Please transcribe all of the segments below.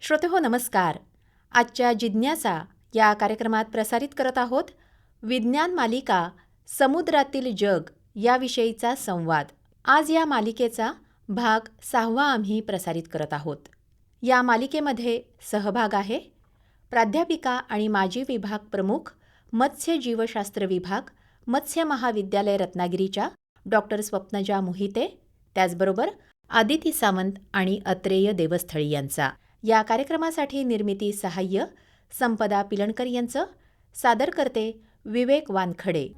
श्रोतेहो नमस्कार. आजच्या जिज्ञासा या कार्यक्रमात प्रसारित करत आहोत विज्ञान मालिका समुद्रातील जग याविषयीचा संवाद. आज या मालिकेचा भाग 6वा आम्ही प्रसारित करत आहोत. या मालिकेमध्ये सहभाग आहे प्राध्यापिका आणि माजी विभाग प्रमुख मत्स्य जीवशास्त्र विभाग मत्स्य महाविद्यालय रत्नागिरीच्या डॉक्टर स्वप्नजा मोहिते, त्याचबरोबर आदिती सावंत आणि अत्रेय देवस्थळी यांचा. या कार्यक्रमासाठी निर्मिती सहाय्य संपदा पिलणकर यांचं. सादर करते विवेक वानखडे.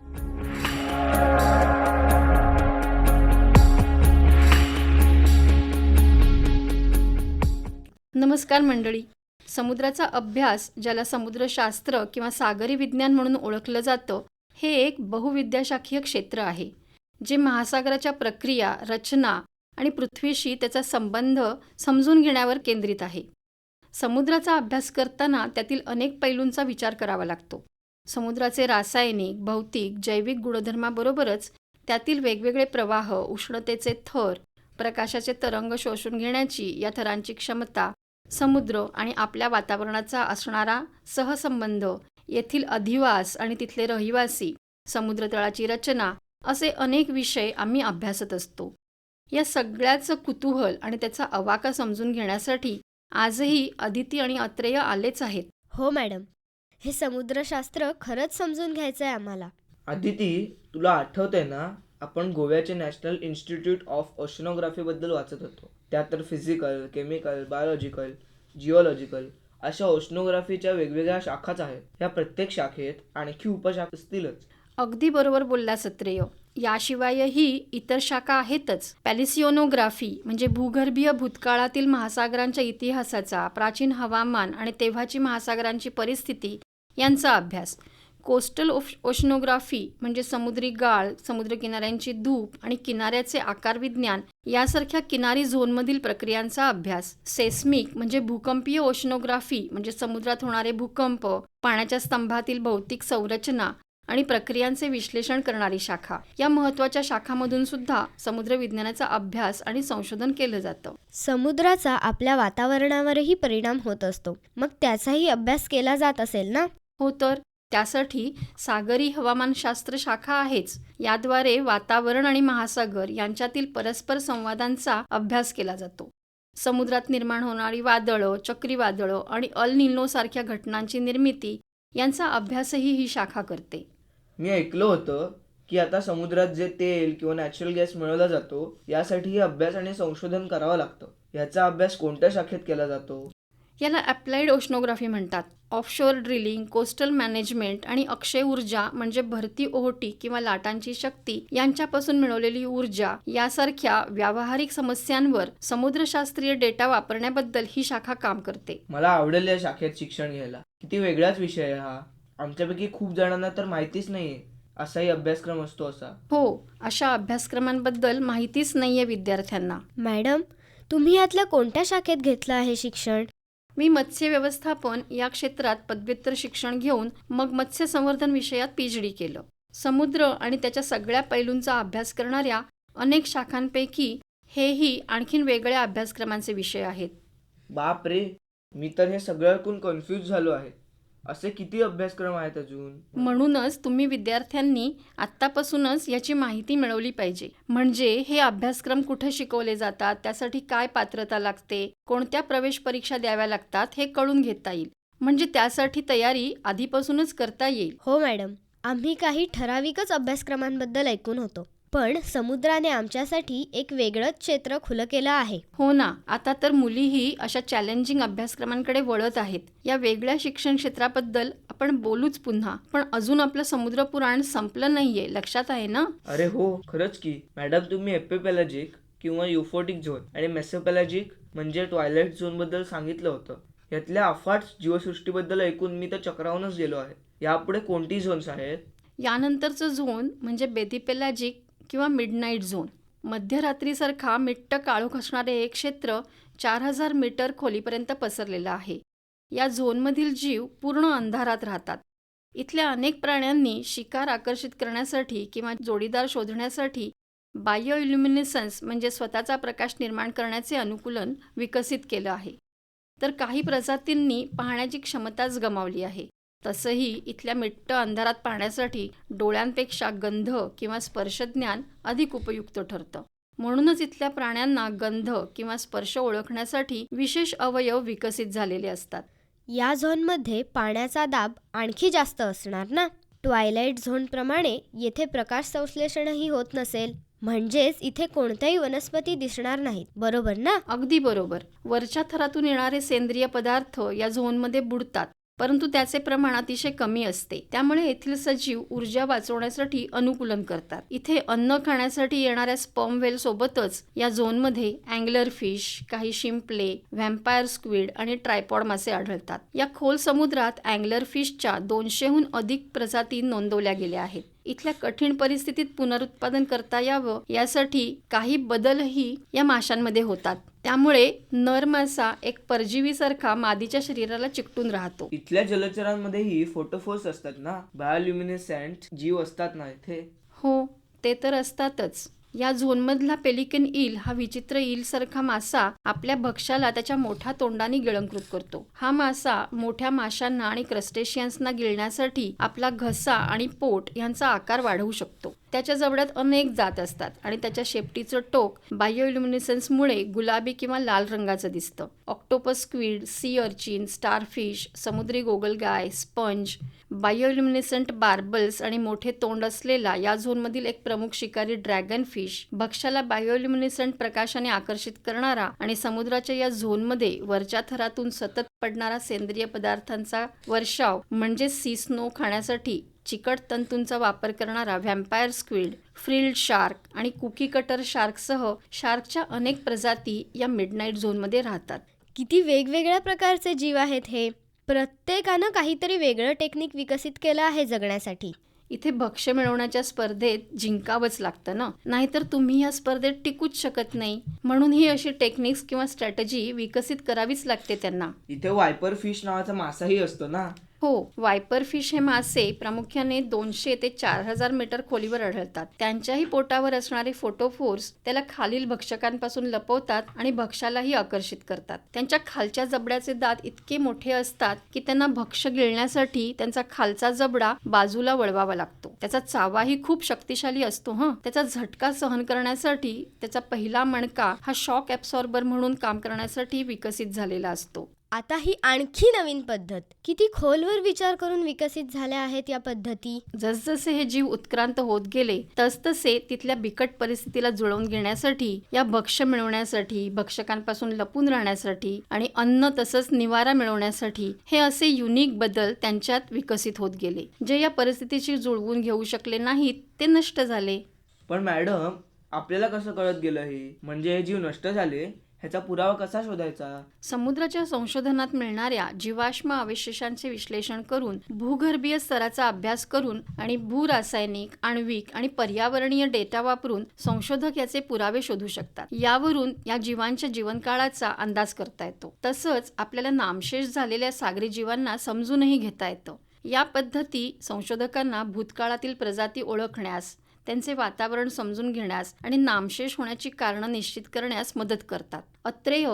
नमस्कार मंडळी. समुद्राचा अभ्यास, ज्याला समुद्रशास्त्र किंवा सागरी विज्ञान म्हणून ओळखलं जातं, हे एक बहुविद्याशाखीय क्षेत्र आहे जे महासागराच्या प्रक्रिया, रचना आणि पृथ्वीशी त्याचा संबंध समजून घेण्यावर केंद्रित आहे. समुद्राचा अभ्यास करताना त्यातील अनेक पैलूंचा विचार करावा लागतो. समुद्राचे रासायनिक, भौतिक, जैविक गुणधर्माबरोबरच त्यातील वेगवेगळे प्रवाह, उष्णतेचे थर, प्रकाशाचे तरंग शोषून घेण्याची या थरांची क्षमता, समुद्र आणि आपल्या वातावरणाचा असणारा सहसंबंध, येथील अधिवास आणि तिथले रहिवासी, समुद्रतळाची रचना, असे अनेक विषय आम्ही अभ्यासत असतो. या सगळ्याचं कुतूहल आणि त्याचा अवाका समजून घेण्यासाठी आजही अदिती आणि अत्रेय आलेच आहेत. हो मॅडम, हे समुद्रशास्त्र खरंच समजून घ्यायचं आहे आम्हाला. अदिती, तुला आठवतंय ना, आपण गोव्याचे नॅशनल इन्स्टिट्यूट ऑफ ओशनोग्राफीबद्दल वाचत होतो. त्यात तर फिजिकल, केमिकल, बायोलॉजिकल, जिओलॉजिकल अशा ओशनोग्राफीच्या वेगवेगळ्या शाखाच आहेत. या प्रत्येक शाखेत आणखी उपशाखा असतीलच. अगदी बरोबर बोललास अत्रेय. याशिवायही इतर शाखा आहेतच. पॅलिसिओनोग्राफी म्हणजे भूगर्भीय भूतकाळातील महासागरांच्या इतिहासाचा, प्राचीन हवामान आणि तेव्हाची महासागरांची परिस्थिती यांचा अभ्यास. कोस्टल ओशनोग्राफी म्हणजे समुद्री गाळ, समुद्रकिनाऱ्यांची धूप आणि किनाऱ्याचे आकार विज्ञान यासारख्या किनारी झोनमधील प्रक्रियांचा अभ्यास. सेस्मिक म्हणजे भूकंपीय ओशनोग्राफी म्हणजे समुद्रात होणारे भूकंप, पाण्याच्या स्तंभातील भौतिक संरचना आणि प्रक्रियांचे विश्लेषण करणारी शाखा. या महत्त्वाच्या शाखांमधून सुद्धा समुद्र विज्ञानाचा अभ्यास आणि संशोधन केलं जातं. समुद्राचा आपल्या वातावरणावरही परिणाम होत असतो, मग त्याचाही अभ्यास केला जात असेल ना? हो, तर त्यासाठी सागरी हवामानशास्त्र शाखा आहेच. याद्वारे वातावरण आणि महासागर यांच्यातील परस्पर संवादांचा अभ्यास केला जातो. समुद्रात निर्माण होणारी वादळं, चक्रीवादळं आणि अल निनो सारख्या घटनांची निर्मिती यांचा अभ्यासही ही शाखा करते. मी ऐकलं होतं की आता समुद्रात जे तेल किंवा नॅचरल गॅस मिळवला जातो यासाठीही अभ्यास आणि संशोधन करावं लागतं. याचा अभ्यास कोणत्या शाखेत केला जातो? याला अप्लाइड ओशनोग्राफी म्हणतात. ऑफशोअर ड्रिलिंग, कोस्टल मॅनेजमेंट आणि अक्षय ऊर्जा म्हणजे भरती ओहोटी किंवा लाटांची शक्ती यांच्यापासून मिळवलेली ऊर्जा यासारख्या व्यावहारिक समस्यांवर समुद्रशास्त्रीय डेटा वापरण्याबद्दल ही शाखा काम करते. मला आवडेल या शाखेत शिक्षण घ्यायला. किती वेगळाच विषय आहे हा. आमच्यापैकी खूप जणांना तर माहितीच नाहीये असाही अभ्यासक्रम असतो असा. हो, अशा अभ्यासक्रमांबद्दल माहितीच नाहीये विद्यार्थ्यांना. मॅडम, तुम्ही यातल्या कोणत्या शाखेत घेतलं आहे शिक्षण? मी मत्स्य व्यवस्थापन या क्षेत्रात पदव्युत्तर शिक्षण घेऊन मग मत्स्य संवर्धन विषयात PhD केलं. समुद्र आणि त्याच्या सगळ्या पैलूंचा अभ्यास करणाऱ्या अनेक शाखांपैकी हेही आणखीन वेगळ्या अभ्यासक्रमांचे विषय आहेत. बाप रे, मी तर हे सगळं ऐकून कन्फ्यूज झालो आहे. असे किती अभ्यासक्रम आहेत अजून? म्हणूनच तुम्ही विद्यार्थ्यांनी आत्तापासूनच याची माहिती मिळवली पाहिजे. म्हणजे हे अभ्यासक्रम कुठे शिकवले जातात, त्यासाठी काय पात्रता लागते, कोणत्या प्रवेश परीक्षा द्याव्या लागतात हे कळून घेता येईल. म्हणजे त्यासाठी तयारी आधीपासूनच करता येईल. हो मॅडम, आम्ही काही ठराविकच अभ्यासक्रमांबद्दल ऐकून होतो, पण समुद्राने आमच्यासाठी एक वेगळंच क्षेत्र खुलं केलं आहे. हो ना, आता तर मुलीही अशा चॅलेंजिंग अभ्यासक्रमांकडे वळत आहेत. या वेगळ्या शिक्षण क्षेत्राबद्दल आपण बोलूच पुन्हा. पण अजून आपलं समुद्र पुराण संपलं नाहीये, लक्षात आहे ना? अरे हो, खरंच की. मॅडम, तुम्ही एपिपेलॅजिक किंवा युफोटिक झोन आणि मेसोपेलॅजिक म्हणजे ट्वायलाइट झोन बद्दल सांगितलं होतं. यातल्या अफाट जीवसृष्टीबद्दल ऐकून मी तर चक्रावूनच गेलो आहे. यापुढे कोणती झोन्स आहेत? यानंतरचं झोन म्हणजे बेदिपेलॅजिक किंवा मिडनाईट झोन. मध्यरात्रीसारखा मिट्ट काळोख असणारे एक क्षेत्र 4000 मीटर खोलीपर्यंत पसरलेलं आहे. या झोनमधील जीव पूर्ण अंधारात राहतात. इथल्या अनेक प्राण्यांनी शिकार आकर्षित करण्यासाठी किंवा जोडीदार शोधण्यासाठी बायोइल्युमिनेसन्स म्हणजे स्वतःचा प्रकाश निर्माण करण्याचे अनुकूलन विकसित केलं आहे. तर काही प्रजातींनी पाहण्याची क्षमताच गमावली आहे. तसंही इथल्या मिट्ट अंधारात पाहण्यासाठी डोळ्यांपेक्षा गंध किंवा स्पर्शज्ञान अधिक उपयुक्त ठरतं. म्हणूनच इथल्या प्राण्यांना गंध किंवा स्पर्श ओळखण्यासाठी विशेष अवयव विकसित झालेले असतात. या झोनमध्ये पाण्याचा दाब आणखी जास्त असणार ना? ट्वायलाइट झोनप्रमाणे येथे प्रकाश संश्लेषणही होत नसेल, म्हणजेच इथे कोणत्याही वनस्पती दिसणार नाहीत, बरोबर ना? अगदी बरोबर. वरच्या थरातून येणारे सेंद्रिय पदार्थ या झोनमध्ये बुडतात, परंतु त्याचे प्रमाण अतिशय कमी असते. त्यामुळे येथील सजीव ऊर्जा वाचवण्यासाठी अनुकूलन करतात. इथे अन्न खाण्यासाठी येणाऱ्या स्पर्म व्हेल सोबतच या झोनमध्ये अँगलर फिश, काही शिंपले, व्हॅम्पायर स्क्विड आणि ट्रायपॉड मासे आढळतात. या खोल समुद्रात अँगलर फिशच्या 200हून अधिक प्रजाती नोंदवल्या गेल्या आहेत. इथल्या कठीण परिस्थितीत पुनरुत्पादन करता यावं यासाठी काही बदलही या माशांमध्ये होतात. त्यामुळे नर मासा एक परजीवीसारखा मादीच्या शरीराला चिकटून राहतो. इथल्या जलचरांमध्येही फोटोफोर्स असतात ना, बायोल्युमिनेसेंट जीव असतात ना इथे. हो, ते तर असतातच. या झोनमधला पेलिकन ईल हा विचित्र ईलसारखा मासा आपल्या भक्ष्याला त्याच्या मोठ्या तोंडाने गिळंकृत करतो. हा मासा मोठ्या माशांना आणि क्रस्टेशियन्सना गिळण्यासाठी आपला घसा आणि पोट यांचा आकार वाढवू शकतो. त्याच्या जबड्यात अनेक जात असतात आणि त्याच्या शेपटीचं टोक बायोल्युमिनेसन्समुळे गुलाबी किंवा लाल रंगाचं दिसतं. Octopus, squid, sea urchin, starfish, समुद्री गोगलगाय, स्पंज, बायोल्युमिनेसंट बार्बल्स आणि मोठे तोंड असलेला या झोनमधील एक प्रमुख शिकारी ड्रॅगन फिश, भक्ष्याला बायोल्युमिनेसंट प्रकाशाने आकर्षित करणारा आणि समुद्राच्या या झोनमध्ये वरच्या थरातून सतत पडणारा सेंद्रिय पदार्थांचा वर्षाव म्हणजे सी स्नो खाण्यासाठी चिकट तंतूंचा वापर करणारा व्हॅम्पायर स्क्विड, फ्रिल्ड शार्क आणि कुकी कटर शार्कसह शार्कच्या अनेक प्रजाती या मिडनाईट झोनमध्ये राहतात. किती वेगवेगळ्या प्रकारचे जीव आहेत हे. प्रत्येकानं काहीतरी वेगळं टेक्निक विकसित केलं आहे जगण्यासाठी. इथे भक्ष्य मिळवण्याच्या स्पर्धेत जिंकावंच लागतं ना, नाहीतर तुम्ही या स्पर्धेत टिकूच शकत नाही. म्हणून ही अशी टेक्निक्स किंवा स्ट्रॅटेजी विकसित करावीच लागते त्यांना. इथे वायपर फिश नावाचा मासाही असतो ना. हो, वायपर फिश हे मासे प्रामुख्याने 200 ते 4000 मीटर खोलीवर आढळतात. त्यांच्याही पोटावर असणारे फोटोफोर्स त्याला खालील भक्षकांपासून लपवतात आणि भक्ष्यालाही आकर्षित करतात. त्यांच्या खालच्या जबड्याचे दात इतके मोठे असतात की त्यांना भक्ष्य गिळण्यासाठी त्यांचा खालचा जबडा बाजूला वळवावा लागतो. त्याचा चावाही खूप शक्तिशाली असतो. त्याचा झटका सहन करण्यासाठी त्याचा पहिला मणका हा शॉक ॲब्सॉर्बर म्हणून काम करण्यासाठी विकसित झालेला असतो. आता ही आणखी नवीन पद्धत. किती खोलवर विचार करून विकसित झाल्या आहेत या पद्धती. जसजसे हे जीव उत्क्रांत होत गेले तसतसे तिथल्या बिकट परिस्थितीला जुळवून घेण्यासाठी, या भक्ष्य मिळवण्यासाठी, भक्षकांपासून लपून राहण्यासाठी आणि अन्न तसंच निवारा मिळवण्यासाठी हे असे युनिक बदल त्यांच्यात विकसित होत गेले. जे या परिस्थितीशी जुळवून घेऊ शकले नाहीत ते नष्ट झाले. पण मॅडम, आपल्याला कसं कळत गेलं हे? म्हणजे हे जीव नष्ट झाले ह्याचा पुरावा कसा शोधायचा? समुद्राच्या संशोधनात मिळणाऱ्या जीवाश्म अवशेषांचे विश्लेषण करून, भूगर्भीय स्तराचा अभ्यास करून आणि भूरासायनिक, आण्विक आणि पर्यावरणीय डेटा वापरून संशोधक याचे पुरावे शोधू शकतात. यावरून या जीवांच्या जीवनकाळाचा अंदाज करता येतो. तसंच आपल्याला नामशेष झालेल्या सागरी जीवांना समजूनही घेता येतं. या पद्धती संशोधकांना भूतकाळातील प्रजाती ओळखण्यास, त्यांचे वातावरण समजून घेण्यास आणि नामशेष होण्याची कारणं निश्चित करण्यास मदत करतात. अत्रेय,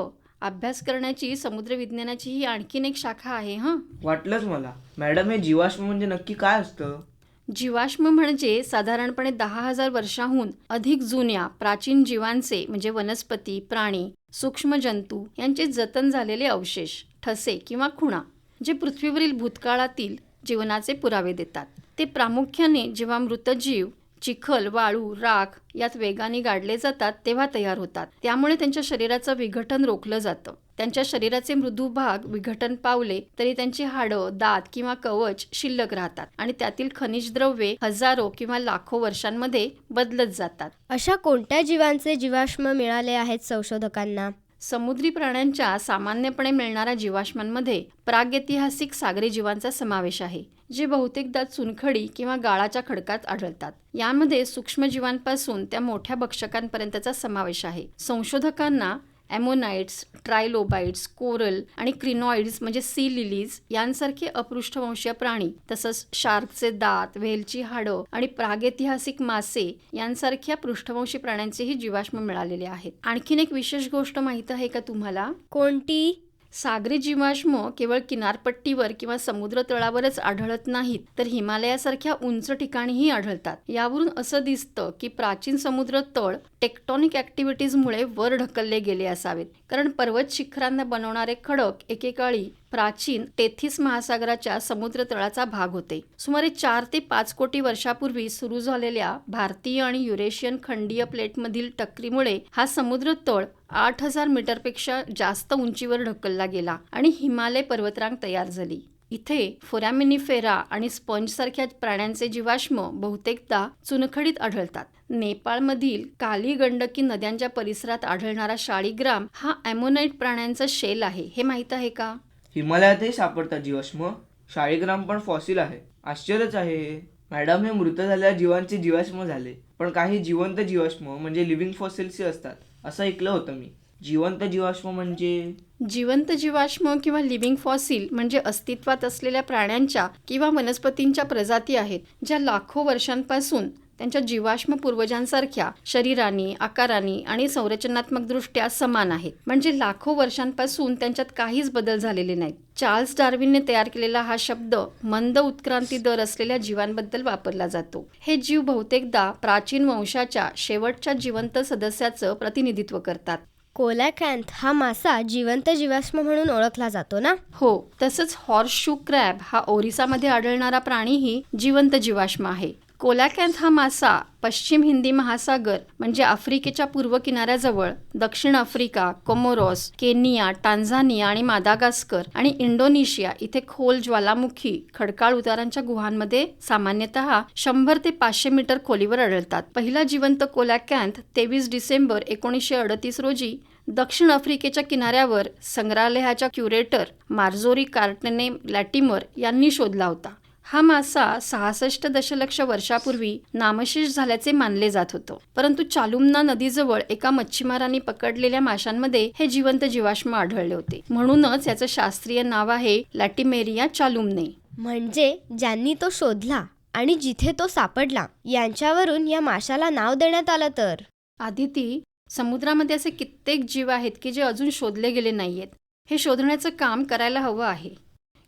अभ्यास करण्याची समुद्र विज्ञानाची ही आणखीन एक शाखा आहे. वाटलंच मला. मॅडम, हे जीवाश्म म्हणजे नक्की काय असतं? जीवाश्म म्हणजे साधारणपणे 10,000 वर्षांहून अधिक जुन्या प्राचीन जीवांचे म्हणजे वनस्पती, प्राणी, सूक्ष्म जंतू यांचे जतन झालेले अवशेष, ठसे किंवा खुणा, जे पृथ्वीवरील भूतकाळातील जीवनाचे पुरावे देतात. ते प्रामुख्याने जेव्हा मृत जीव चिखल, वाळू, राख यात वेगाने गाडले जातात तेव्हा तयार होतात. त्यामुळे त्यांच्या शरीराचं विघटन रोखलं जातं. त्यांच्या शरीराचे मृदू भाग विघटन पावले तरी त्यांची हाडं, दात किंवा कवच शिल्लक राहतात आणि त्यातील खनिज द्रव्ये हजारो किंवा लाखो वर्षांमध्ये बदलत जातात. अशा कोणत्या जीवांचे जीवाश्म मिळाले आहेत संशोधकांना? समुद्री प्राण्यांच्या सामान्यपणे मिळणाऱ्या जीवाश्मांमध्ये प्रागैतिहासिक सागरी जीवांचा समावेश आहे, जे बहुतेकदा चुनखडी किंवा गाळाच्या खडकात आढळतात. यामध्ये सूक्ष्मजीवांपासून त्या मोठ्या भक्षकांपर्यंतचा समावेश आहे. संशोधकांना ॲमोनाइट्स, ट्रायलोबाइट्स, कोरल आणि क्रिनॉइड्स म्हणजे सी लिलीज यांसारखे अपृष्ठवंशीय प्राणी, तसंच शार्कचे दात, व्हेलची हाडं आणि प्रागैतिहासिक मासे यांसारख्या पृष्ठवंशी प्राण्यांचेही जीवाश्म मिळालेले आहेत. आणखीन एक विशेष गोष्ट माहीत आहे का तुम्हाला? कोणती? सागरी जीवाश्म केवळ किनारपट्टीवर किंवा समुद्र तळावरच आढळत नाहीत, तर हिमालयासारख्या उंच ठिकाणीही आढळतात. यावरून असं दिसतं की प्राचीन समुद्र तळ टेक्टॉनिक ॲक्टिव्हिटीजमुळे वर ढकलले गेले असावेत, कारण पर्वत शिखरांना बनवणारे खडक एकेकाळी प्राचीन तेथिस महासागराच्या समुद्र तळाचा भाग होते. सुमारे 4 ते 5 कोटी वर्षापूर्वी सुरू झालेल्या भारतीय आणि युरेशियन खंडीय प्लेटमधील टक्करीमुळे हा समुद्र तळ 8,000 मीटरपेक्षा जास्त उंचीवर ढकलला गेला आणि हिमालय पर्वतरांग तयार झाली. इथे फोरॅमिनिफेरा आणि स्पंजसारख्या प्राण्यांचे जीवाश्म बहुतेकदा चुनखडीत आढळतात. नेपाळमधील काली गंडकी नद्यांच्या परिसरात आढळणारा शाळीग्राम हा ॲमोनाइट प्राण्यांचा शेल आहे. हे माहीत आहे का? हिमालयातही सापडतात जीवाश्म. शाळीग्राम पण फॉसिल आहे. आश्चर्यच आहे हे. मॅडम, हे मृत झालेल्या जीवांचे जीवाश्म झाले, पण काही जिवंत जीवाश्म म्हणजे लिव्हिंग फॉसिल्सही असतात असं ऐकलं होतं मी. जिवंत जीवाश्म म्हणजे? जिवंत जीवाश्म किंवा लिव्हिंग फॉसिल म्हणजे अस्तित्वात असलेल्या प्राण्यांच्या किंवा वनस्पतींच्या प्रजाती आहेत, ज्या लाखो वर्षांपासून त्यांच्या जीवाश्म पूर्वजांसारख्या शरीरानी, आकारानी आणि संरचनात्मकदृष्ट्या समान आहेत. म्हणजे लाखो वर्षांपासून त्यांच्यात काहीच बदल झालेले नाहीत. चार्ल्स डार्विनने तयार केलेला हा शब्द मंद उत्क्रांती दर असलेल्या जीवांबद्दल वापरला जातो. हे जीव बहुतेकदा प्राचीन वंशाच्या शेवटच्या जिवंत सदस्याचं प्रतिनिधित्व करतात. कोलॅकॅन्थ हा मासा जिवंत जीवाश्म म्हणून ओळखला जातो ना? हो, तसंच हॉर्सशू क्रॅब हा ओरिसामध्ये आढळणारा प्राणीही जिवंत जीवाश्म आहे. कोलॅकॅन्थ हा मासा पश्चिम हिंदी महासागर म्हणजे आफ्रिकेच्या पूर्व किनाऱ्याजवळ दक्षिण आफ्रिका, कोमोरोस, केनिया, टांझानिया आणि मादागास्कर आणि इंडोनेशिया इथे खोल ज्वालामुखी खडकाळ उतारांच्या गुहांमध्ये सामान्यतः 100 ते 500 मीटर खोलीवर आढळतात. पहिला जिवंत कोलॅकॅन्थ 23 डिसेंबर 1938 रोजी दक्षिण आफ्रिकेच्या किनाऱ्यावर संग्रहालयाच्या क्युरेटर मार्जोरी कार्टने लॅटिमर यांनी शोधला होता. हा मासा 66 दशलक्ष वर्षापूर्वी नामशेष झाल्याचे मानले जात होतं, परंतु चालुमना नदीजवळ एका मच्छीमारांनी पकडलेल्या माशांमध्ये हे जिवंत जीवाश्म आढळले होते. म्हणूनच याचं शास्त्रीय नाव आहे लॅटिमेरिया चालुमने. म्हणजे ज्यांनी तो शोधला आणि जिथे तो सापडला यांच्यावरून या माशाला नाव देण्यात आलं तर? आदिती, समुद्रामध्ये असे कित्येक जीव आहेत की जे अजून शोधले गेले नाहीयेत. हे शोधण्याचं काम करायला हवं आहे.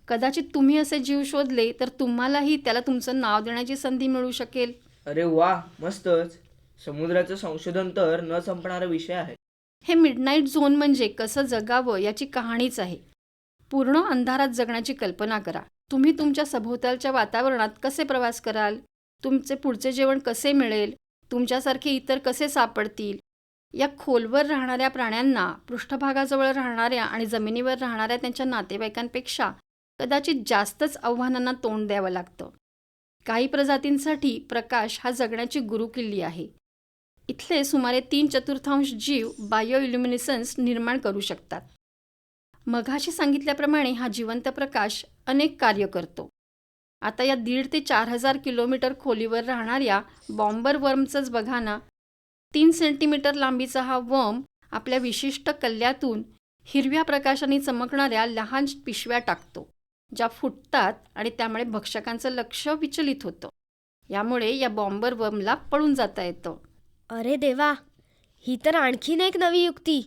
कदाचित तुम्ही असे जीव शोधले तर तुम्हालाही त्याला तुमचं नाव देण्याची संधी मिळू शकेल. अरे वा, मस्तच. समुद्राचं संशोधन तर न संपणारा विषय आहे. हे मिडनाईट झोन म्हणजे कसं जगावं याची कहाणीच आहे. पूर्ण अंधारात जगण्याची कल्पना करा. तुम्ही तुमच्या सभोवतालच्या वातावरणात कसे प्रवास कराल? तुमचे पुढचे जेवण कसे मिळेल? तुमच्यासारखे इतर कसे सापडतील? या खोलवर राहणाऱ्या प्राण्यांना पृष्ठभागाजवळ राहणाऱ्या आणि जमिनीवर राहणाऱ्या त्यांच्या नातेवाईकांपेक्षा कदाचित जास्तच आव्हानांना तोंड द्यावं लागतं. काही प्रजातींसाठी प्रकाश हा जगण्याची गुरुकिल्ली आहे. इथले सुमारे 3/4 जीव बायोइल्युमिनेसन्स निर्माण करू शकतात. मघाशी सांगितल्याप्रमाणे हा जिवंत प्रकाश अनेक कार्य करतो. आता या 1,500 ते 4,000 किलोमीटर खोलीवर राहणाऱ्या बॉम्बर वर्मचंच बघा ना. 3 सेंटीमीटर लांबीचा हा वर्म आपल्या विशिष्ट कल्ल्यातून हिरव्या प्रकाशाने चमकणाऱ्या लहान पिशव्या टाकतो, ज्या फुटतात आणि त्यामुळे भक्षकांचं लक्ष विचलित होतं. यामुळे या बॉम्बर वर्मला पळून जाता येतं. अरे देवा, ही तर आणखीन एक नवी युक्ती.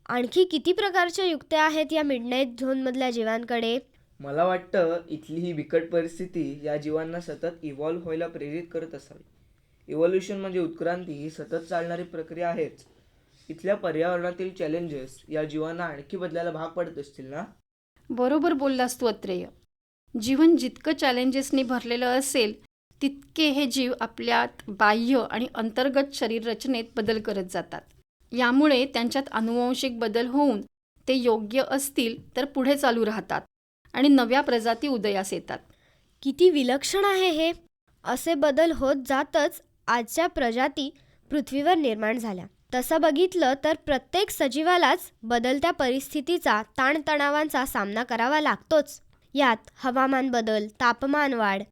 आणखी किती प्रकारच्या युक्त्या आहेत या मिडनाईट झोनमधल्या जीवांकडे? मला वाटतं इथली ही बिकट परिस्थिती या जीवांना सतत इव्हॉल्व्ह व्हायला प्रेरित करत असावी. इव्हॉल्युशन म्हणजे उत्क्रांती ही सतत चालणारी प्रक्रिया आहेच. इथल्या पर्यावरणातील चॅलेंजेस या जीवांना आणखी बदलायला भाग पडत असतील ना? बरोबर बोललास तू अत्रेय. जीवन जितकं चॅलेंजेसनी भरलेलं असेल तितके हे जीव आपल्यात बाह्य आणि अंतर्गत शरीर रचनेत बदल करत जातात. यामुळे त्यांच्यात आनुवंशिक बदल होऊन ते योग्य असतील तर पुढे चालू राहतात आणि नव्या प्रजाती उदयास येतात. किती विलक्षण आहे हे. असे बदल होत जातच आजच्या प्रजाती पृथ्वीवर निर्माण झाल्या. तसं बघितलं तर प्रत्येक सजीवालाच बदलत्या परिस्थितीचा ताणतणावांचा सामना करावा लागतोच. यात हवामान बदल, तापमान वाढ,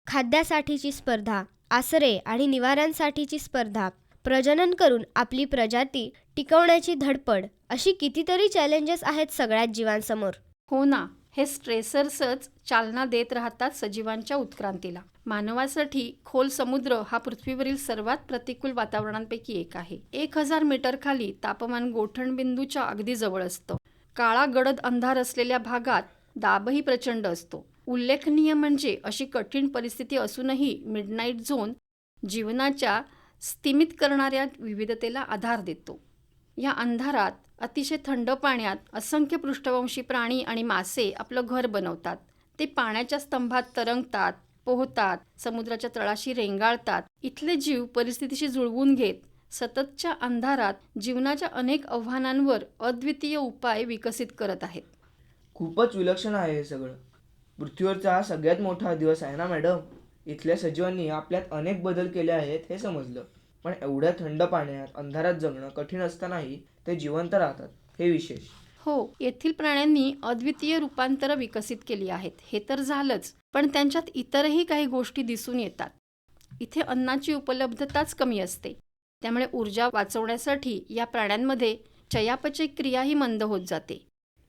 खाद्यासाठीची स्पर्धा, आसरे आणि निवाऱ्यांसाठीची स्पर्धा, प्रजनन करून आपली प्रजाती टिकवण्याची धडपड, अशी कितीतरी चॅलेंजेस आहेत सगळ्याच जीवांसमोर. हो ना, हे स्ट्रेसर्सच चालना देत राहतात सजीवांच्या उत्क्रांतीला. मानवासाठी खोल समुद्र हा पृथ्वीवरील सर्वात प्रतिकूल वातावरणांपैकी एक आहे. 1000 मीटर खाली तापमान गोठणबिंदूच्या अगदी जवळ असतं. काळा गडद अंधार असलेल्या भागात दाबही प्रचंड असतो. उल्लेखनीय म्हणजे अशी कठीण परिस्थिती असूनही मिडनाईट झोन जीवनाच्या स्तिमित करणाऱ्या विविधतेला आधार देतो. या अंधारात अतिशय थंड पाण्यात असंख्य पृष्ठवंशी प्राणी आणि मासे आपलं घर बनवतात. ते पाण्याच्या स्तंभात तरंगतात, पोहतात, समुद्राच्या तळाशी रेंगाळतात. इथले जीव परिस्थितीशी जुळवून घेत सततच्या अंधारात जीवनाच्या अनेक आव्हानांवर अद्वितीय उपाय विकसित करत आहेत. खूपच विलक्षण आहे हे सगळं. पृथ्वीवरचा हा सगळ्यात मोठा दिवस आहे ना मॅडम. इथल्या सजीवांनी आपल्यात अनेक बदल केले आहेत हे समजलं. पण एवढ्या थंड पाण्यात अंधारात जगणं कठीण असतानाही ते जिवंत राहतात हे विशेष. हो, येथील प्राण्यांनी अद्वितीय रूपांतरं विकसित केली आहेत हे तर झालंच, पण त्यांच्यात इतरही काही गोष्टी दिसून येतात. इथे अन्नाची उपलब्धताच कमी असते, त्यामुळे ऊर्जा वाचवण्यासाठी या प्राण्यांमध्ये चयापचय क्रियाही मंद होत जाते.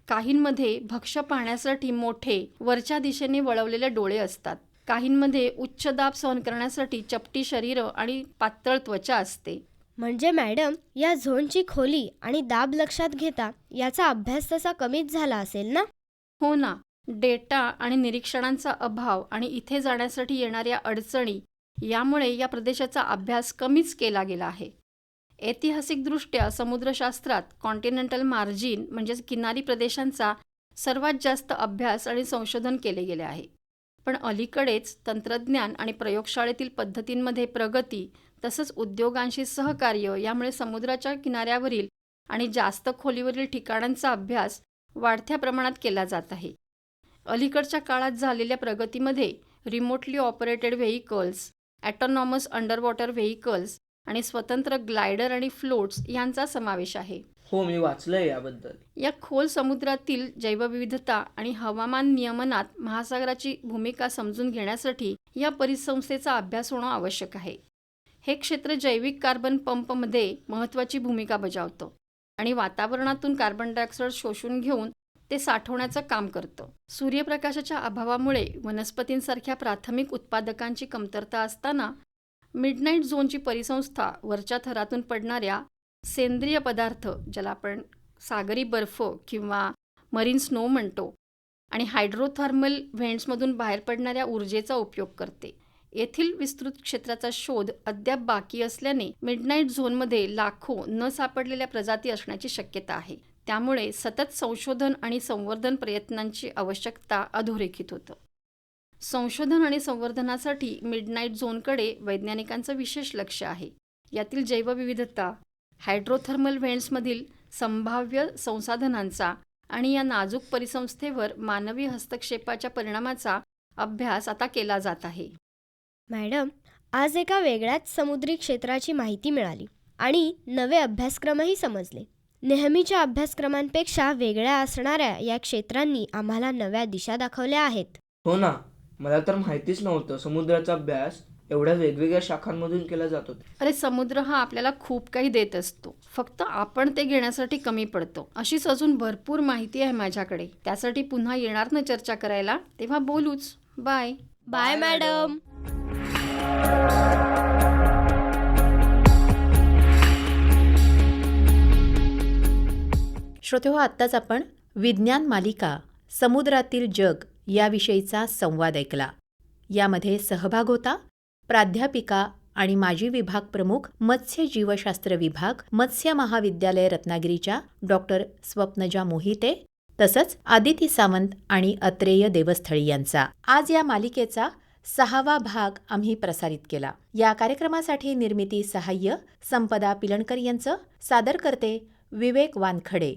काहींमध्ये भक्ष्य पाहण्यासाठी मोठे वरच्या दिशेने वळवलेले डोळे असतात. काहींमध्ये उच्च दाब सहन करण्यासाठी चपटी शरीरं आणि पातळ त्वचा असते. म्हणजे मॅडम, या झोनची खोली आणि दाब लक्षात घेता याचा अभ्यास तसा कमीच झाला असेल ना? हो ना, डेटा आणि निरीक्षणांचा अभाव आणि इथे जाण्यासाठी येणाऱ्या अडचणी यामुळे या प्रदेशाचा अभ्यास कमीच केला गेला आहे. ऐतिहासिकदृष्ट्या समुद्रशास्त्रात कॉन्टिनेंटल मार्जिन म्हणजेच किनारी प्रदेशांचा सर्वात जास्त अभ्यास आणि संशोधन केले गेले आहे. पण अलीकडेच तंत्रज्ञान आणि प्रयोगशाळेतील पद्धतींमध्ये प्रगती तसंच उद्योगांशी सहकार्य यामुळे समुद्राच्या किनाऱ्यावरील आणि जास्त खोलीवरील ठिकाणांचा अभ्यास वाढत्या प्रमाणात केला जात आहे. अलीकडच्या काळात झालेल्या प्रगतीमध्ये remotely operated vehicles, autonomous underwater vehicles आणि स्वतंत्र ग्लायडर आणि फ्लोट्स यांचा समावेश आहे. हो, मी वाचलंय याबद्दल. या खोल समुद्रातील जैवविविधता आणि हवामान नियमनात महासागराची भूमिका समजून घेण्यासाठी या परिसंस्थेचा अभ्यास होणं आवश्यक आहे. हे क्षेत्र जैविक कार्बन पंपमध्ये महत्त्वाची भूमिका बजावतं आणि वातावरणातून कार्बन डायऑक्साईड शोषून घेऊन ते साठवण्याचं काम करतं. सूर्यप्रकाशाच्या अभावामुळे वनस्पतींसारख्या प्राथमिक उत्पादकांची कमतरता असताना मिडनाईट झोनची परिसंस्था वरच्या थरातून पडणाऱ्या सेंद्रिय पदार्थ, ज्याला आपण सागरी बर्फ किंवा मरीन स्नो म्हणतो, आणि हायड्रोथर्मल व्हेंट्समधून बाहेर पडणाऱ्या ऊर्जेचा उपयोग करते. येथील विस्तृत क्षेत्राचा शोध अद्याप बाकी असल्याने मिडनाईट झोनमध्ये लाखो न सापडलेल्या प्रजाती असण्याची शक्यता आहे. त्यामुळे सतत संशोधन आणि संवर्धन प्रयत्नांची आवश्यकता अधोरेखित होतं. संशोधन आणि संवर्धनासाठी मिडनाईट झोनकडे वैज्ञानिकांचं विशेष लक्ष आहे. यातील जैवविविधता, हायड्रोथर्मल व्हेंट्समधील संभाव्य संसाधनांचा आणि या नाजूक परिसंस्थेवर मानवी हस्तक्षेपाच्या परिणामाचा अभ्यास आता केला जात आहे. मॅडम, आज एका वेगळ्याच समुद्री क्षेत्राची माहिती मिळाली आणि नवे अभ्यासक्रमही समजले. नेहमीच्या अभ्यासक्रमांपेक्षा वेगळ्या असणाऱ्या या क्षेत्रांनी आम्हाला नव्या दिशा दाखवल्या आहेत. हो ना, मला तर माहितीच नव्हतं समुद्राचा अभ्यास एवढ्या वेगवेगळ्या शाखांमधून केला जातो. अरे, समुद्र हा आपल्याला खूप काही देत असतो, फक्त आपण ते घेण्यासाठी कमी पडतो. अशीच अजून भरपूर माहिती आहे माझ्याकडे. त्यासाठी पुन्हा येणार ना चर्चा करायला, तेव्हा बोलूच. बाय. Bye madam. श्रोतेहो, आत्ताच आपण विज्ञान मालिका समुद्रातील जग याविषयीचा संवाद ऐकला. यामध्ये सहभाग होता प्राध्यापिका आणि माजी विभाग प्रमुख मत्स्य जीवशास्त्र विभाग, मत्स्य महाविद्यालय रत्नागिरीच्या डॉक्टर स्वप्नजा मोहिते, तसंच आदिती सावंत आणि अत्रेय देवस्थळी यांचा. आज या मालिकेचा 6वा भाग आम्ही प्रसारित केला. या कार्यक्रमासाठी निर्मिती सहाय्य संपदा पिलणकर यांचं, सादर करते विवेक वानखडे.